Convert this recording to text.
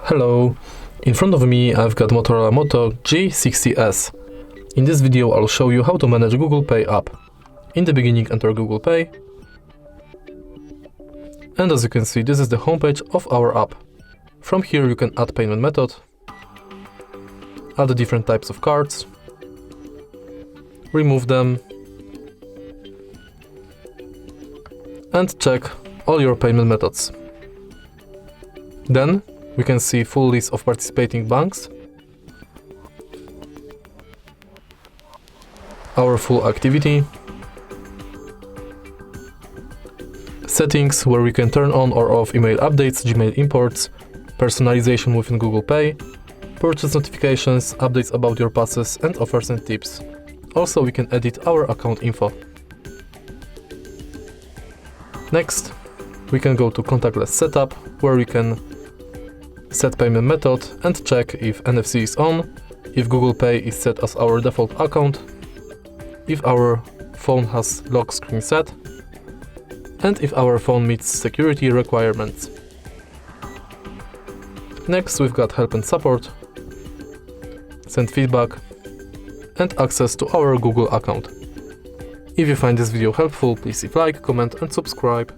Hello, in front of me I've got Motorola Moto G60S. In this video I'll show you how to manage Google Pay app. In the beginning enter Google Pay, and as you can see this is the homepage of our app. From here you can add payment method, add different types of cards, remove them, and check all your payment methods. Then we can see full list of participating banks, our full activity, settings where we can turn on or off email updates, Gmail imports, personalization within Google Pay, purchase notifications, updates about your passes and offers and tips. Also we can edit our account info. Next, we can go to contactless setup where we can set payment method and check if NFC is on, if Google Pay is set as our default account, if our phone has lock screen set, and if our phone meets security requirements. Next we've got help and support, send feedback, and access to our Google account. If you find this video helpful, please leave like, comment and subscribe.